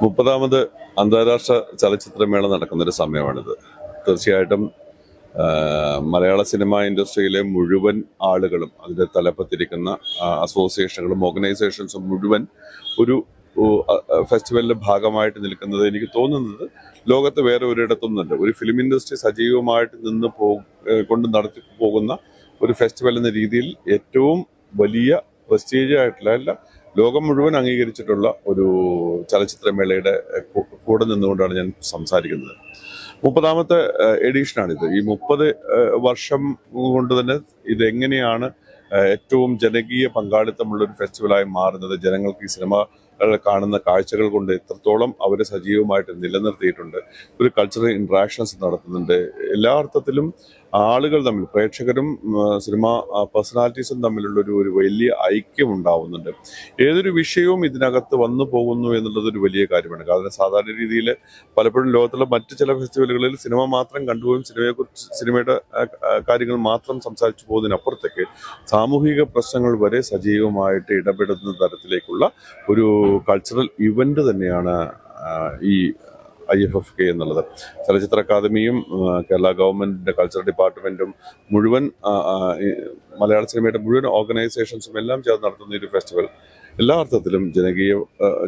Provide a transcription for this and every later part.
30ാമത് അന്താരാഷ്ട്ര ചലച്ചിത്രമേള നടക്കുന്നൊരു സമയമാണിത്. തീർച്ചയായിട്ടും മലയാള സിനിമാ ഇൻഡസ്ട്രിയിലെ മുഴുവൻ ആളുകളും, അതിൻ്റെ തലപ്പത്തിരിക്കുന്ന അസോസിയേഷനുകളും ഓർഗനൈസേഷൻസും മുഴുവൻ ഒരു ഫെസ്റ്റിവലിന്റെ ഭാഗമായിട്ട് നിൽക്കുന്നത് എനിക്ക് തോന്നുന്നത് ലോകത്ത് വേറെ ഒരിടത്തൊന്നുമല്ല. ഒരു ഫിലിം ഇൻഡസ്ട്രി സജീവമായിട്ട് കൊണ്ട് നടത്തി പോകുന്ന ഒരു ഫെസ്റ്റിവൽ എന്ന രീതിയിൽ ഏറ്റവും വലിയ പ്രസ്റ്റീജ് ആയിട്ടുള്ള ലോകം മുഴുവൻ അംഗീകരിച്ചിട്ടുള്ള ഒരു ചലച്ചിത്രമേളയുടെ കൂടെ നിന്നുകൊണ്ടാണ് ഞാൻ സംസാരിക്കുന്നത്. 30ാമത്തെ എഡീഷനാണിത്. ഈ 30 വർഷം കൊണ്ട് തന്നെ ഇതെങ്ങനെയാണ് ഏറ്റവും ജനകീയ പങ്കാളിത്തമുള്ള ഒരു ഫെസ്റ്റിവലായി മാറുന്നത്, ജനങ്ങൾക്ക് ഈ സിനിമ കാണുന്ന കാഴ്ചകൾ കൊണ്ട് എത്രത്തോളം അവരെ സജീവമായിട്ട് നിലനിർത്തിയിട്ടുണ്ട്, ഒരു കൾച്ചറൽ ഇന്ററാക്ഷൻസ് നടത്തുന്നുണ്ട്. എല്ലാ അർത്ഥത്തിലും ആളുകൾ തമ്മിൽ, പ്രേക്ഷകരും സിനിമ പേഴ്സണാലിറ്റീസും തമ്മിലുള്ള ഒരു വലിയ ഐക്യം ഉണ്ടാവുന്നുണ്ട്. ഏതൊരു വിഷയവും ഇതിനകത്ത് വന്നു പോകുന്നു എന്നുള്ളത് ഒരു വലിയ കാര്യമാണ്. കാരണം സാധാരണ രീതിയിൽ പലപ്പോഴും ലോകത്തുള്ള മറ്റു ചില ഫെസ്റ്റിവലുകളിൽ സിനിമ മാത്രം കണ്ടുപോയും സിനിമയുടെ കാര്യങ്ങൾ മാത്രം സംസാരിച്ചു പോകുന്നതിനപ്പുറത്തേക്ക് സാമൂഹിക പ്രശ്നങ്ങൾ വരെ സജീവമായിട്ട് ഇടപെടുന്ന തരത്തിലേക്കുള്ള ഒരു കൾച്ചറൽ ഇവന്റ് തന്നെയാണ് ഈ IFFK എന്നുള്ളത്. ചലച്ചിത്ര അക്കാദമിയും കേരള ഗവൺമെന്റിന്റെ കൾച്ചറൽ ഡിപ്പാർട്ട്മെന്റും മുഴുവൻ മലയാള സിനിമയുടെ മുഴുവൻ ഓർഗനൈസേഷൻസും എല്ലാം ചേർന്ന് നടത്തുന്ന ഒരു ഫെസ്റ്റിവൽ എല്ലാ അർത്ഥത്തിലും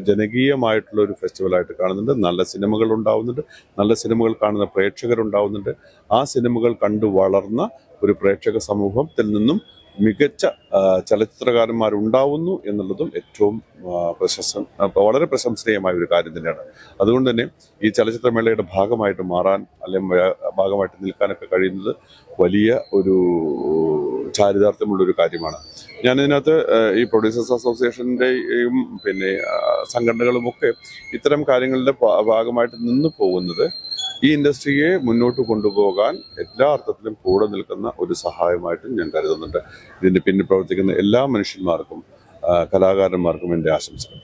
ജനകീയമായിട്ടുള്ള ഒരു ഫെസ്റ്റിവലായിട്ട് കാണുന്നുണ്ട്. നല്ല സിനിമകൾ ഉണ്ടാവുന്നുണ്ട്, നല്ല സിനിമകൾ കാണുന്ന പ്രേക്ഷകരുണ്ടാവുന്നുണ്ട്. ആ സിനിമകൾ കണ്ടു വളർന്ന ഒരു പ്രേക്ഷക സമൂഹത്തിൽ നിന്നും മികച്ച ചലച്ചിത്രകാരന്മാരുണ്ടാവുന്നു എന്നുള്ളതും ഏറ്റവും വളരെ പ്രശംസനീയമായ ഒരു കാര്യം തന്നെയാണ്. അതുകൊണ്ട് തന്നെ ഈ ചലച്ചിത്രമേളയുടെ ഭാഗമായിട്ട് മാറാൻ, അല്ലെങ്കിൽ ഭാഗമായിട്ട് നിൽക്കാനൊക്കെ കഴിയുന്നത് വലിയ ഒരു ചാരിതാർത്ഥ്യമുള്ളൊരു കാര്യമാണ്. ഞാനിതിനകത്ത് ഈ പ്രൊഡ്യൂസേഴ്സ് അസോസിയേഷൻ്റെയും പിന്നെ സംഘടനകളുമൊക്കെ ഇത്തരം കാര്യങ്ങളുടെ ഭാഗമായിട്ട് നിന്ന് പോകുന്നത് ഈ ഇൻഡസ്ട്രിയെ മുന്നോട്ട് കൊണ്ടുപോകാൻ എല്ലാ അർത്ഥത്തിലും കൂടെ നിൽക്കുന്ന ഒരു സഹായമായിട്ടും ഞാൻ കരുതുന്നുണ്ട്. ഇതിൻ്റെ പിന്നിൽ പ്രവർത്തിക്കുന്ന എല്ലാ മനുഷ്യന്മാർക്കും, കലാകാരന്മാർക്കും എൻ്റെ ആശംസകൾ.